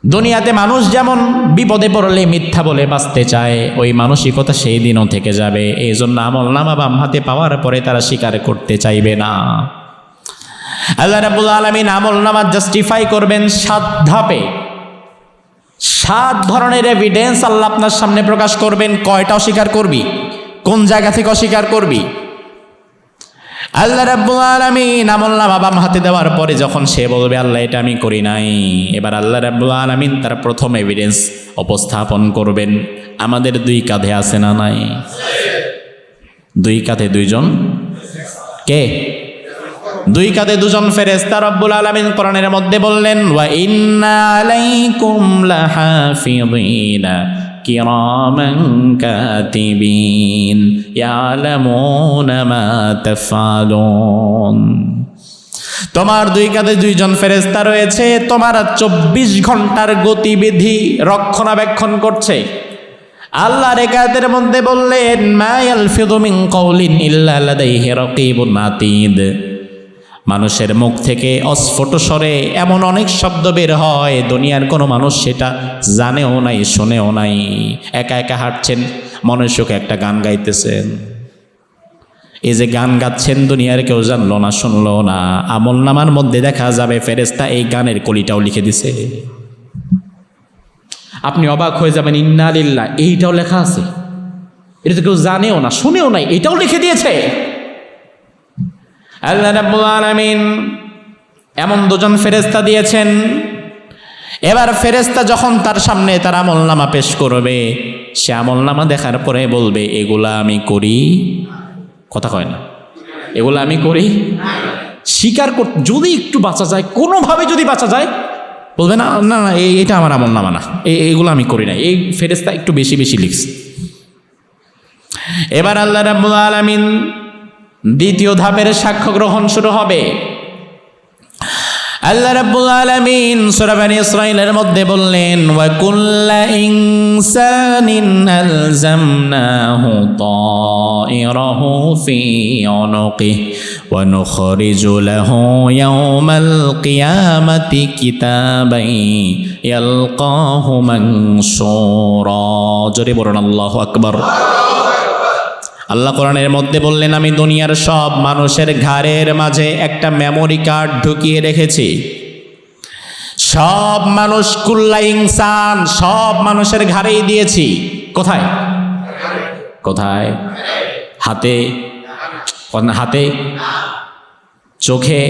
Speaker 1: দুনিয়াতে মানুষ যেমন বিপদে পড়লে মিথ্যা বলে বাঁচতে চায়, ওই মানসিকতা সেই দিনও থেকে যাবে। এই জন্য আমলনামা বাম হাতে পাওয়ার পরে তারা স্বীকার করতে চাইবে না। আল্লাহ রাব্বুল আলামিন আমলনামা জাস্টিফাই করবেন 7 ধাপে। 7 ধরনের এভিডেন্স আল্লাহ আপনার সামনে প্রকাশ করবেন। কয়টা অস্বীকার করবি, কোন জায়গা থেকে অস্বীকার করবি? আল্লাহ রাব্বুল আলামিন আমলনামা বাম হাতে দেওয়ার পরে যখন সে বলবে আল্লাহ এটা আমি করি নাই, এবার আল্লাহ রাব্বুল আলামিন তার প্রথম এভিডেন্স উপস্থাপন করবেন। আমাদের 2 কাঁধে আছে না নাই? 2 কাঁধে 2 জন কে? 2 কাঁধে 2 জন ফেরেশতা। রব্বুল আলামিন কোরআনের মধ্যে বললেন ওয়া ইন্না আলাইকুম লাহাফিযিনা কিরামান কাতিবিন ইয়ালামুনা মা তাফআলুন। তোমার 2 কাঁধে 2 জন ফেরেশতা রয়েছে, তোমার 24 ঘন্টার গতিবিধি রক্ষণাবেক্ষণ করছে। আল্লাহর একাতের মধ্যে বললেন মা ইয়ালফিযু মিন কাওলিন ইল্লা লাদাইহি রাকীবুন আতীদ। মানুষের মুখ থেকে অস্ফুট স্বরে এমন অনেক শব্দ বের হয়, দুনিয়ার কোনো মানুষ সেটা জানেও নাই, শোনেও নাই। একা একা হাঁটছেন, মনের সুখে একটা গান গাইতেছেন। এই যে গান গাচ্ছেন দুনিয়ার কেউ জানলো না, শুনলো না। আমলনামার মধ্যে দেখা যাবে ফেরেশতা এই গানের কলিটাও লিখে দিছে। আপনি অবাক হয়ে যাবেন, ইন্না লিল্লাহ, এইটাও লেখা আছে। এটা তো কেউ জানেও না, শুনেও নাই, এটাও লিখে দিয়েছে। আল্লাহ রাব্বুল আলামিন এমন 2 জন ফেরেশতা দিয়েছেন। এবার ফেরেশতা যখন তার সামনে তার আমলনামা পেশ করবে, সে আমলনামা দেখার পরে বলবে এগুলা আমি করি। কথা কয় না, এগুলা আমি করি। স্বীকার কর, যদি একটু বাঁচা যায়, কোনোভাবে যদি বাঁচা যায়, বলবে না না না এটা আমার আমলনামা না, এইগুলো আমি করি না। এই ফেরেশতা একটু বেশি বেশি লিখছে। এবার আল্লাহ রাব্বুল আলামিন দ্বিতীয় ধাপের সাক্ষ্য গ্রহণ শুরু হবে। আল্লাহ রাব্বুল আলামিন সূরা বনী ইসরাঈলের মধ্যে বললেন ওয়া কুল্লা ইনসানিন আলজামনাহু তায়রাহু ফি উনুকিহি ওয়া নুখরিজু লাহু ইয়াওমাল কিয়ামাতি কিতাবান ইয়ালকাহু মানশুরা। জোরে বলুন আল্লাহু আকবার। আল্লাহ কোরআনের মধ্যে বললেন আমি দুনিয়ার সব মানুষের ঘাড়ের মাঝে একটা মেমোরি কার্ড ঢুকিয়ে রেখেছি। সব মানুষ, কুল্লা ইনসান, সব মানুষের ঘাড়েই দিয়েছি। কোথায় কোথায়? হাতে, হাতে, চোখে,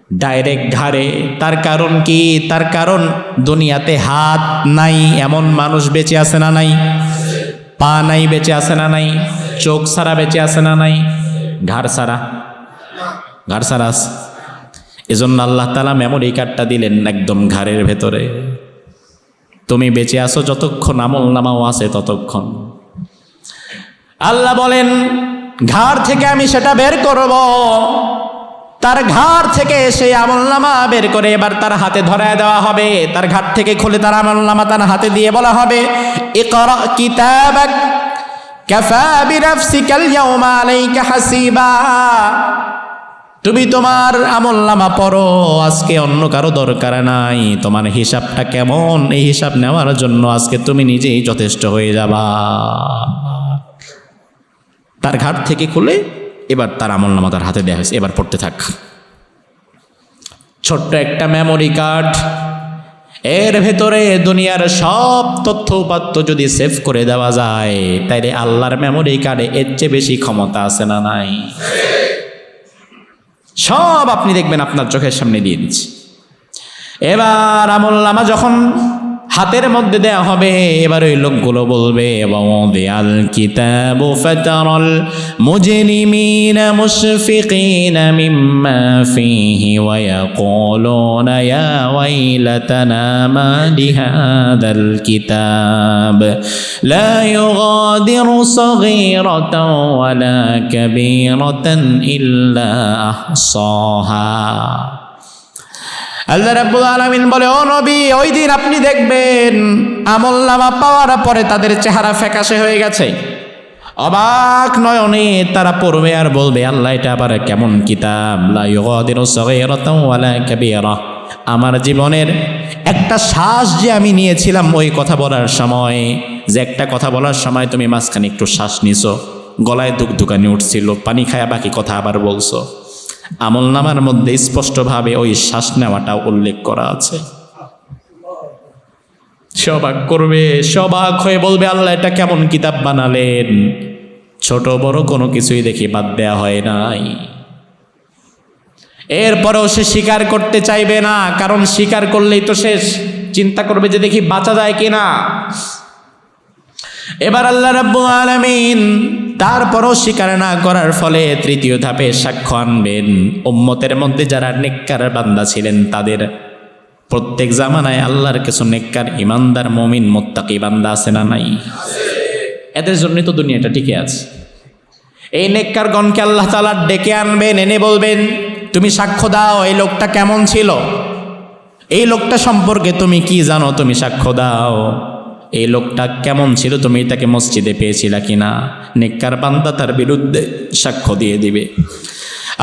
Speaker 1: ডাইরেক্ট ঘাড়ে। তার কারণ কি? তার কারণ দুনিয়াতে হাত নাই এমন মানুষ বেঁচে আছে না নাই? পা নাই বেঁচে আছে না নাই? চোখ ছাড়া বেঁচে আছে না নাই? ঘাড় ছাড়া, ঘাড় ছাড়া আছে। এজন্য আল্লাহ তাআলা মেমোরি কার্ডটা দিলেন একদম ঘাড়ের ভেতরে। তুমি বেঁচে আছো যতক্ষণ, আমলনামাও আছে ততক্ষণ। আল্লাহ বলেন ঘাড় থেকে আমি সেটা বের করব। তার ঘাড় থেকে সেই আমলনামা বের করে এবার তার হাতে ধরায় দেওয়া হবে। তার ঘাড় থেকে খুলে তার আমলনামা তার হাতে দিয়ে বলা হবে ইকরা কিতাবাক কাফা বিনাফসিকাল ইয়াওমা আলাইকা হাসিবা। তুমি তোমার আমলনামা পড়ো, আজকে অন্য কারো দরকার নাই। তোমার হিসাবটা কেমন, এই হিসাব নেওয়ার জন্য আজকে তুমি নিজেই যথেষ্ট হয়ে যাবা। তার ঘাড় থেকে খুলে এবার তার আমলনামা তার হাতে দেওয়া হয়েছে, এবার পড়তে থাক। ছোট্ট একটা মেমোরি কার্ড, এর ভেতরে দুনিয়ার সব তথ্য উপাত্ত যদি সেভ করে দেওয়া যায়, তাইলে আল্লাহর মেমোরি কার্ডে এর চেয়ে বেশি ক্ষমতা আছে না নাই? সব আপনি দেখবেন আপনার চোখের সামনে দিয়ে দিচ্ছি। এবার আমলনামা যখন হাতের মধ্যে দেয়া হবে, এবার ওই লোকগুলো বলবে ওয়াদিআল কিতাবু ফাতারাল মুজরিমিনা মুশফিকিনা মিম্মা ফীহি ওয়া ইয়াকুলুনা ইয়া ওয়াইলাতানা মা লিহাযাল কিতাব লা ইউগাদিরু সগীরাতাও ওয়ালা কাবীরাতান ইল্লা আহসাহা। আল্লাহ রাব্বুল আলামিন বলে ও নবী, ওই দিন আপনি দেখবেন আমলনামা পাওয়ার পরে তাদের চেহারা ফ্যাকাশে হয়ে গেছে, অবাক নয়নে তারা পড়বে আর বলবে, আল্লাহ এটা আবার কেমন কিতাব, লা ইউগাদিরু সাগীরাতাও ওয়ালা কাবীরা। আমার জীবনের একটা শ্বাস যে আমি নিয়েছিলাম ওই কথা বলার সময়, যে একটা কথা বলার সময় তুমি মাঝখানে একটু শ্বাস নিছো, গলায় দুকদুকানি উঠছিল, পানি খায়া বাকি কথা আবার বলছো, আমলনামার মধ্যে স্পষ্টভাবে ওই শ্বাস নেওয়াটা উল্লেখ করা আছে। সবাক করবে, সবাক হয়ে বলবে, আল্লাহ এটা কেমন কিতাব বানালেন, ছোট বড় কোনো কিছুই দেখি বাদ দেয়া হয় নাই। এরপরেও সে স্বীকার করতে চাইবে না, কারণ স্বীকার করলেই তো শেষ, চিন্তা করবে যে দেখি বাঁচা যায় কিনা। এবার আল্লাহ রাব্বুল আলামিন তারপরও স্বীকার না করার ফলে তৃতীয় ধাপে সাক্ষ্য আনবেন। উম্মতের মধ্যে যারা নেককার বান্দা ছিলেন তাদের প্রত্যেক জামানায় আল্লাহর কিছু নেককার ইমানদার মুমিন মুত্তাকি বান্দা আছে না নাই? এদের জন্যই তো দুনিয়াটা টিকে আছে। এই নেককারগণকে আল্লাহ তাআলা ডেকে আনবেন, এনে বলবেন, তুমি সাক্ষ্য দাও এই লোকটা কেমন ছিল, এই লোকটা সম্পর্কে তুমি কি জানো, তুমি সাক্ষ্য দাও এই লোকটা কেমন ছিল, তুমি তাকে মসজিদে পেয়েছিলা কিনা। নেককার বান্দা তার বিরুদ্ধে সাক্ষ্য দিয়ে দিবে।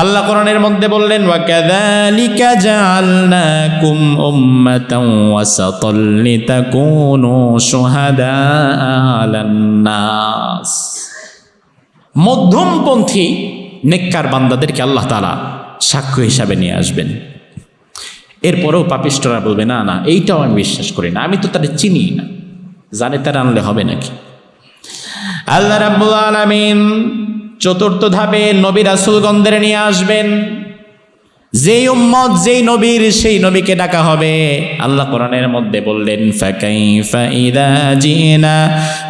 Speaker 1: আল্লাহ কোরআনের মধ্যে বললেন, ওয়াকাযালিকা জাআলনাকুম উম্মাতান ওয়াসাতাল লিতাকুনু শুহাদা আলান নাস। মধ্যমপন্থী নেককার বান্দাদেরকে আল্লাহ তাআলা সাক্ষ্য হিসাবে নিয়ে আসবেন। এরপরেও পাপিষ্ঠরা বলবে, না না এইটাও আমি বিশ্বাস করি না, আমি তো তাদের চিনি না, জানে তারা আনলে হবে নাকি। আল্লাহ রাব্বুল আলামিন চতুর্থ ধাপে নবী রাসূলগণদের নিয়ে আসবেন। যেই উম্মত যেই নবীর সেই নবীকে ডাকা হবে। আল্লাহ কোরআনের মধ্যে বললেন, ফাকাইফা ইযা জিনা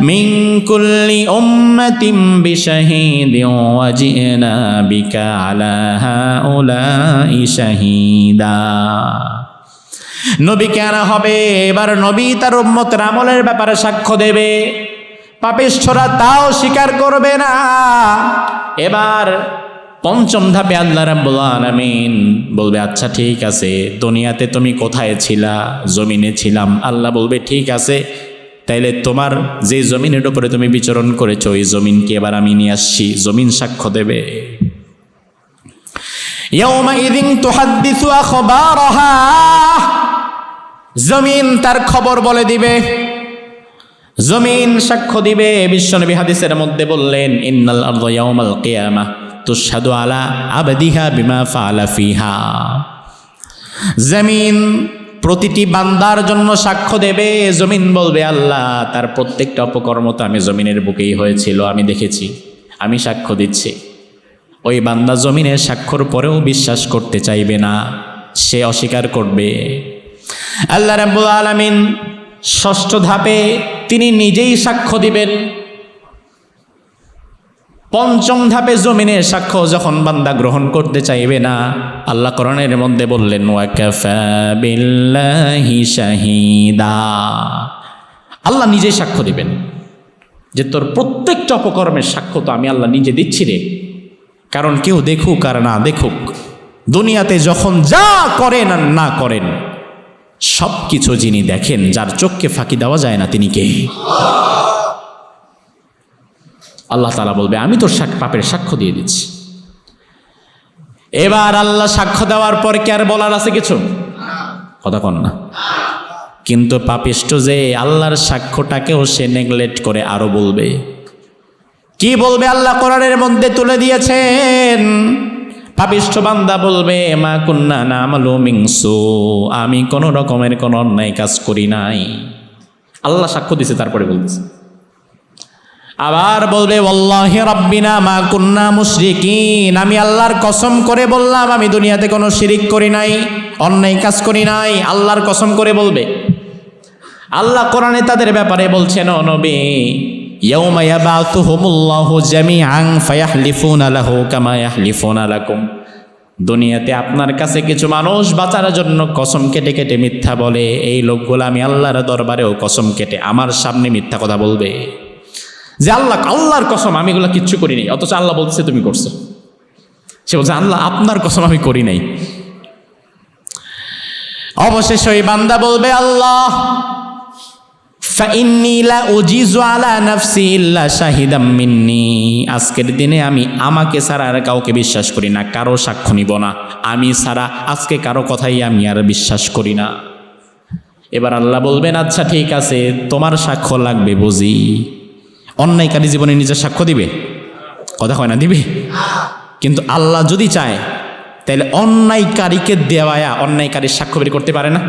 Speaker 1: মিন কুল্লি উম্মাতিন বিশাহিদিন ওয়া জিনা বিকা আলা হাউলাই শাহীদা। নবীকে আনা হবে, এবার নবী তার উম্মতের আমলের ব্যাপারে সাক্ষ্য দেবে। পাপিষ্ঠরা তাও স্বীকার করবে না। এবার পঞ্চম ধাপে আল্লাহ রাব্বুল আলামিন বলবে, আচ্ছা ঠিক আছে, দুনিয়াতে তুমি কোথায় ছিলা? জমিনে ছিলাম। আল্লাহ বলবে, ঠিক আছে, তাইলে তোমার যে জমিনের উপরে তুমি বিচরণ করেছো ওই জমিনকে এবার আমি নিয়ে আসছি। জমিন সাক্ষ্য দেবে। ইয়াউমাইযিন তুহাদ্দিসু আখবারাহা। জমিন তার খবর বলে দিবে, জমিন সাক্ষ্য দিবে। বিশ্বনবী হাদিসের মধ্যে বললেন, ইন্নাল আরদা ইয়াউমাল কিয়ামাহ তুশহাদু আলা আবদিহা বিমা ফাআলা ফিহা। জমিন প্রতিটি বান্দার জন্য সাক্ষ্য দেবে। জমিন বলবে, আল্লাহ তার প্রত্যেকটা অপকর্ম তো আমি জমিনের বুকেই হয়েছিল, আমি দেখেছি, আমি সাক্ষ্য দিচ্ছি। ওই বান্দা জমিনের সাক্ষ্যর পরেও বিশ্বাস করতে চাইবে না, সে অস্বীকার করবে। আল্লাহ রাব্বুল আলামিন ষষ্ঠ ধাপে তিনি নিজেই সাক্ষ্য দিবেন। পঞ্চম ধাপে জমিনের সাক্ষ্য যখন বান্দা গ্রহণ করতে চাইবে না, আল্লাহ কোরআনের মধ্যে বললেন, ওয়াকাফা বিল্লাহি শাহীদা। আল্লাহ নিজেই সাক্ষ্য দিবেন যে তোর প্রত্যেকটা অপকর্মের সাক্ষ্য তো আমি আল্লাহ নিজে দিচ্ছি রে। কারণ কেউ দেখুক আর না দেখুক, দুনিয়াতে যখন যা করেন আর না করেন সব কিছু যিনি দেখেন, যার চোখকে ফাঁকি দেওয়া যায় না, তিনি কে? আল্লাহ তাআলা বলবে, আমি তোর পাপের সাক্ষ্য দিয়ে দিচ্ছি। এবার আল্লাহ সাক্ষ্য দেওয়ার পর কি আর বলার আছে কিছু? কথা কন না। কিন্তু পাপিষ্ঠ যে আল্লাহর সাক্ষ্যটাকেও সে নেগলেক্ট করে আরো বলবে। কি বলবে? আল্লাহ কোরআনের মধ্যে তুলে দিয়েছেন। পাপিষ্ঠ বান্দা বলবে, মা কুন্না না'মালু মিন সু, আমি কোন রকমের কোন অন্যায় কাজ করি নাই। আল্লাহ সাক্ষ্য দিছে, তারপরে বলছে। আবার বলবে, ওয়াল্লাহি রাব্বিনা মা কুন্না মুশরিকিন, আমি আল্লাহর কসম করে বললাম আমি দুনিয়াতে কোনো শিরিক করি নাই, অন্যায় কাজ করি নাই। আল্লাহর কসম করে বলবে। আল্লাহ কোরআনে তাদের ব্যাপারে বলছেন, ও নবী, ইয়াউমা ইয়াবাতুহুমুল্লাহু জামিআন ফায়াহলিফুনা লাহু কামা ইয়াহলিফুনা লাকুম। দুনিয়াতে আপনার কাছে কিছু মানুষ বাঁচার জন্য কসম কেটে কেটে মিথ্যা বলে, এই লোকগুলো আমি আল্লাহর দরবারেও কসম কেটে আমার সামনে মিথ্যা কথা বলবে যে আল্লাহর কসম আমি এগুলো কিচ্ছু করি নাই, অথচ আল্লাহ বলছে তুমি করছো। সে বলছে, আল্লাহ আপনার কসম আমি করি নাই। অবশেষে ওই বান্দা বলবে, আল্লাহ ফাইন্নী লা উজিজু আলা নাফসি ইল্লা শাহিদাম মিন্নি, আজকের দিনে আমি আমাকে ছাড়া আর কাউকে বিশ্বাস করি না, কারো সাক্ষ্য নিব না, আমি ছাড়া আজকে কারো কথাই আমি আর বিশ্বাস করি না। এবার আল্লাহ বলবেন আচ্ছা ঠিক আছে, তোমার সাক্ষ্য লাগবে বুঝি। অন্যায়কারী জীবনে নিজের সাক্ষ্য দিবে? কথা কয় না, দিবে। কিন্তু আল্লাহ যদি চায় তাহলে অন্যায়কারীকে দেওয়ায়া অন্যায়কারীর সাক্ষ্য বের করতে পারে না?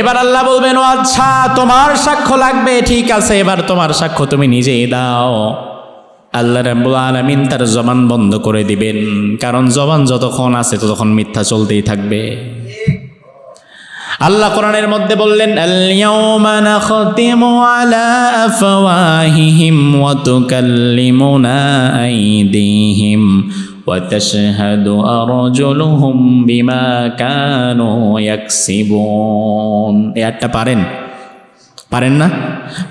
Speaker 1: এবার আল্লাহ বলবেন ও আচ্ছা তোমার সাক্ষ্য লাগবে, ঠিক আছে, এবার তোমার সাক্ষ্য তুমি নিজেই দাও। আল্লাহ রাব্বুল আলামিন তার জবান বন্ধ করে দিবেন, কারণ জবান যতক্ষণ আছে ততক্ষণ মিথ্যা চলতেই থাকবে। আল্লাহ কোরআনের মধ্যে বললেন আল-ইয়াওমা নাখতিমু আলা আফওয়াহিহিম ওয়া তুকাল্লিমুনা আইদিহিম ওয়া তাশহাদু আরজুলুহুম বিমা কানু ইয়াকসিবুন। এই আয়াতটা পারেন না?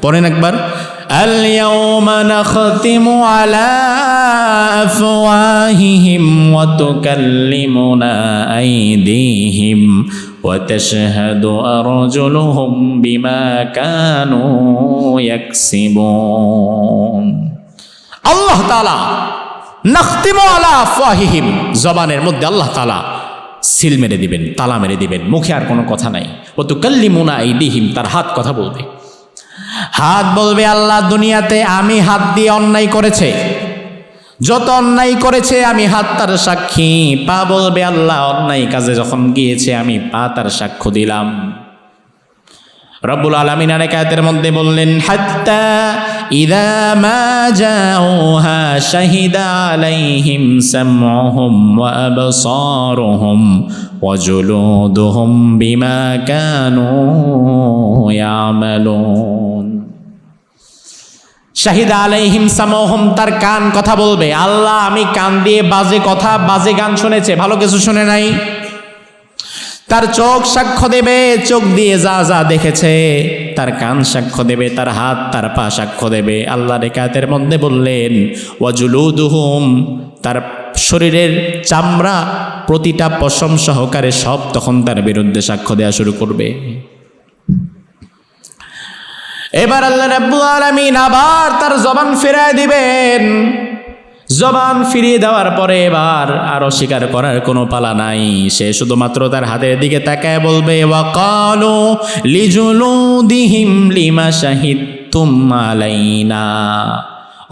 Speaker 1: পড়েন একবার। আল-ইয়াওমা নাখতিমু আলা আফওয়াহিহিম ওয়া তুকাল্লিমুনা আইদিহিম وتشهد أرجلهم بما كانوا يكسبون। আল্লাহ তাআলা নাখতিমু আলা আফওয়াহিহিম, জবানের মধ্যে আল্লাহ তাআলা সিল মেরে দিবেন, তালা মেরে দিবেন, মুখে আর কোনো কথা নাই। ওয়া তুকাল্লিমুনা আইদিহিম, তার হাত কথা বলবে। হাত বলবে আল্লাহ দুনিয়াতে আমি হাত দিয়ে অন্যায় করেছে, যত অন্যায় করেছে আমি হাত তার সাক্ষী। পা বলবে আল্লাহ অন্যায় কাজে যখন গিয়েছে আমি পা তার সাক্ষ্য দিলাম। রব্বুল আলামিন আরেক আয়াতের মধ্যে বললেন হাত্তা ইযা মা জাউহা শাহিদা আলাইহিম সামউহুম ওয়া আবসারুহুম ওয়া জুলুদুহুম বিমা কানু ইয়ামালুন। শাহিদা আলাইহিম সামউহুম, তার কান কথা বলবে আল্লাহ আমি কান দিয়ে বাজে কথা বাজে গান শুনেছে, ভালো কিছু শুনে নাই। তার চোখ সাক্ষ্য দেবে, চোখ দিয়ে যা যা দেখেছে। তার কান সাক্ষ্য দেবে, তার হাত তার পা সাক্ষ্য দেবে। আল্লাহ রেকাতের মধ্যে বললেন ওয়া জুলুদুহুম, তার শরীরের চামড়া প্রতিটা পশম সহকারে সব তখন তার বিরুদ্ধে সাক্ষ্য দেওয়া শুরু করবে। এবার আল্লাহ রাব্বুল আলামিন আবার তার জবান ফিরিয়ে দিবেন। জবান ফিরিয়ে দেওয়ার পরে এবার আর অস্বীকার করার কোনো পালা নাই। সে শুধুমাত্র তার হাতের দিকে তাকায় বলবে ওয়া ক্বালু লিজুলুদিহিম লিমা শাহিদতুম আলাইনা।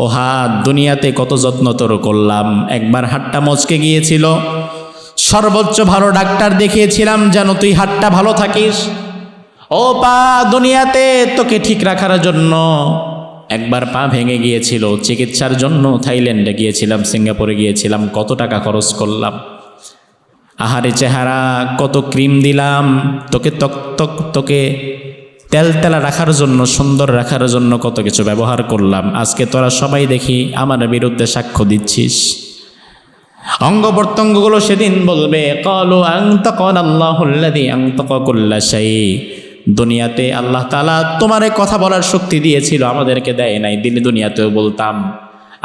Speaker 1: ও হাত, দুনিয়াতে কত যত্ন তোর করলাম, একবার হাতটা মচকে গিয়েছিল, সর্বোচ্চ ভালো ডাক্তার দেখিয়েছিলাম যেন তুই হাতটা ভালো থাকিস। ও পা, দুনিয়াতে তোকে ঠিক রাখার জন্য একবার পা ভেঙে গিয়েছিল, চিকিৎসার জন্য থাইল্যান্ডে গিয়েছিলাম, সিঙ্গাপুরে গিয়েছিলাম, কত টাকা খরচ করলাম। আহারে চেহারা, কত ক্রিম দিলাম তোকে তেলতেলা রাখার জন্য, সুন্দর রাখার জন্য কত কিছু ব্যবহার করলাম। আজকে তোরা সবাই দেখি আমার বিরুদ্ধে সাক্ষ্য দিচ্ছিস। অঙ্গ প্রত্যঙ্গগুলো সেদিন বলবে ক্বালু আনতাকানা আল্লাহুল্লাযী আনতাকা কুল্লা শাই। দুনিয়াতে আল্লাহ তাআলা তোমারে কথা বলার শক্তি দিয়েছিল, আমাদেরকে দেয় নাই, দিলে দুনিয়াতেও বলতাম।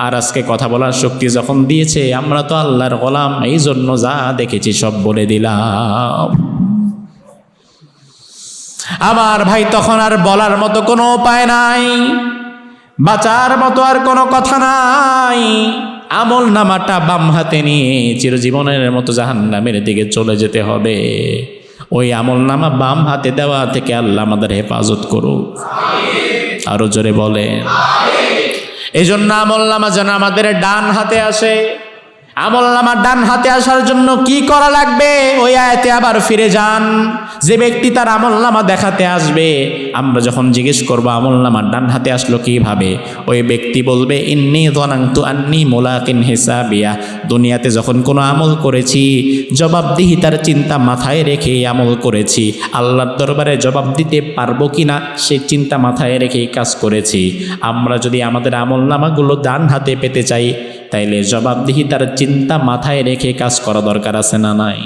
Speaker 1: আর আজকে কথা বলার শক্তি যখন দিয়েছে, আমরা তো আল্লাহর গোলাম, এই জন্য যা দেখেছি সব বলে দিলাম। আমার ভাই, তখন আর বলার মতো কোনো উপায় নাই, বাঁচার মতো আর কোনো কথা নাই। আমল নামাটা বাম হাতে নিয়ে চিরজীবনের মতো জাহান্নামের দিকে চলে যেতে হবে। ওই আমল নামা বাম হাতে দেওয়া থেকে আল্লাহ আমাদের হেফাজত করুক। আরো জোরে বলে। এই জন্য আমল নামা যেন আমাদের ডান হাতে আসে। আমল নামা ডান হাতে আসার জন্য কি করা লাগবে? ওই আয়াতে আবার ফিরে যান। যে ব্যক্তি তার আমল নামা দেখাতে আসবে, আমরা যখন জিজ্ঞেস করবো আমল নামা ডান হাতে আসলো কিভাবে, ওই ব্যক্তি বলবে ইন্নী যানানতু আন্নী মুলাকিন হিসাবিয়া। দুনিয়াতে যখন কোনো আমল করেছি, জবাবদিহিতার চিন্তা মাথায় রেখে আমল করেছি, আল্লাহর দরবারে জবাব দিতে পারবো কিনা সেই চিন্তা মাথায় রেখেই কাজ করেছি। আমরা যদি আমাদের আমল নামাগুলো ডান হাতে পেতে চাই, তাইলে জবাবদিহিতার চিন্তা মাথায় রেখে কাজ করা দরকার আছে না নাই?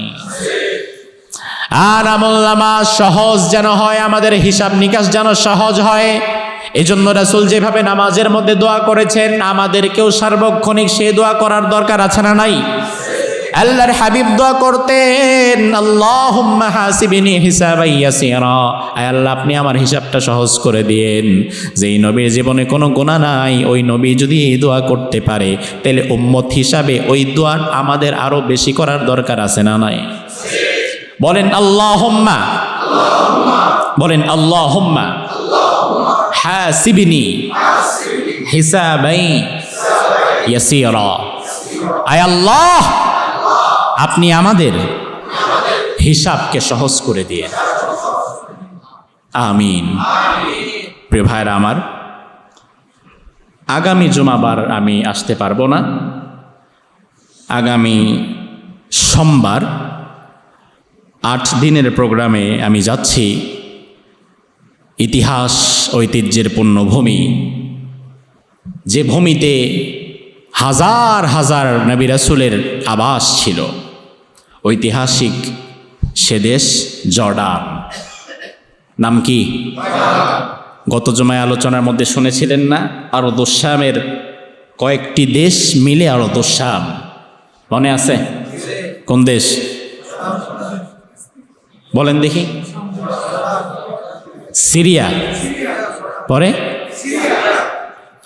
Speaker 1: আর আমলনামা সহজ যেন হয়, আমাদের হিসাব নিকাশ যেন সহজ হয়। এজন্য রাসূল যেভাবে নামাজের মধ্যে দোয়া করেছেন, আমাদেরকেও সার্বক্ষণিক সে দোয়া করার দরকার আছে না নাই? আল্লাহর হাবিব দোয়া করতেন, আল্লাহুম্মা হাসিবনি হিসাবান ইয়াসীরা, আয় আল্লাহ আপনি আমার হিসাবটা সহজ করে দিয়েন। যেই নবীর জীবনে কোনো গুনাহ নাই, ওই নবী যদি এই দোয়া করতে পারে, তাহলে উম্মত হিসাবে ওই দোয়া আমাদের আরো বেশি করার দরকার আছে না নাই? বলেন আল্লাহুম্মা, বলেন আল্লাহুম্মা হাসিবনি হিসাবান ইয়াসীরা, আয় আল্লাহ আপনি আমাদের হিসাবকে সহজ করে দিয়েন। আমিন। প্রিয় ভাইরা আমার, আগামী জুমাবার আমি আসতে পারবো না। আগামী সোমবার 8 দিনের প্রোগ্রামে আমি যাচ্ছি ইতিহাস ঐতিহ্যের পুণ্যভূমি, যে ভূমিতে হাজার হাজার নবী রাসূলের আবাস ছিল। ঐতিহাসিক সে দেশ জর্ডান। নাম কি? গত জুমায় আলোচনার মধ্যে শুনেছিলেন না, আরদুশ শামের কয়েকটি দেশ মিলে আরদুশ শাম। মনে আছে? কোন দেশ বলেন দেখি? সিরিয়া, পরে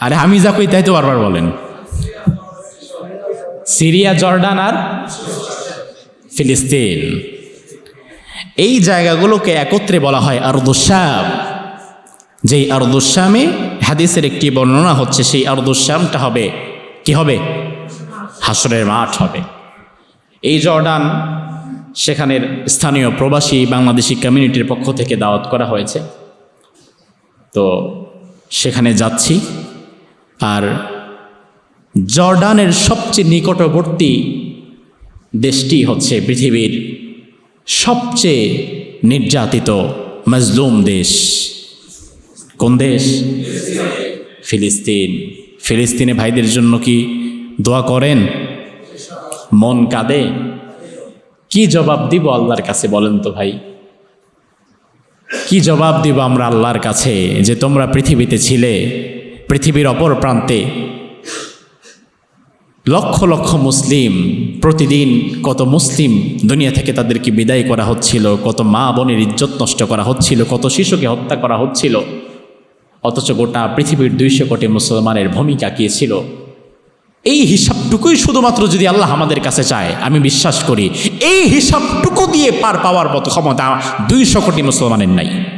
Speaker 1: আরে আমি যা কই তাই তো বারবার বলেন। সিরিয়া, জর্ডান আর ফিলিস্তিন, এই জায়গাগুলোকে একত্রে বলা হয় আরদুশ শাম। যেই আরদুশ শামে হাদিসের একটি বর্ণনা হচ্ছে, সেই আরদুশ শামটা হবে কি হবে? হাসরের মাঠ হবে। এই জর্ডান, সেখানের স্থানীয় প্রবাসী বাংলাদেশি কমিউনিটির পক্ষ থেকে দাওয়াত করা হয়েছে, তো সেখানে যাচ্ছি। আর জর্ডানের সবচেয়ে নিকটবর্তী দেশটি হচ্ছে পৃথিবীর সবচেয়ে নির্যাতিত মজলুম দেশ। কোন দেশ? ফিলিস্তিন। ফিলিস্তিনে ভাইদের জন্য কি দোয়া করেন? মন কাঁদে? কি জবাব দিব আল্লাহর কাছে বলেন তো ভাই? কি জবাব দিব আমরা আল্লাহর কাছে যে তোমরা পৃথিবীতে ছিলে, পৃথিবীর অপর প্রান্তে লক্ষ লক্ষ মুসলিম, প্রতিদিন কত মুসলিম দুনিয়া থেকে তাদেরকে বিদায় করা হচ্ছিল, কত মা বোনের ইজ্জত নষ্ট করা হচ্ছিল, কত শিশুকে হত্যা করা হচ্ছিল, অথচ গোটা পৃথিবীর 200 কোটি মুসলমানের ভূমিকা কি ছিল? এই হিসাবটুকুই শুধুমাত্র যদি আল্লাহ আমাদের কাছে চায়, আমি বিশ্বাস করি এই হিসাবটুকু দিয়ে পার পাওয়ার মতো ক্ষমতা 200 কোটি মুসলমানের নাই।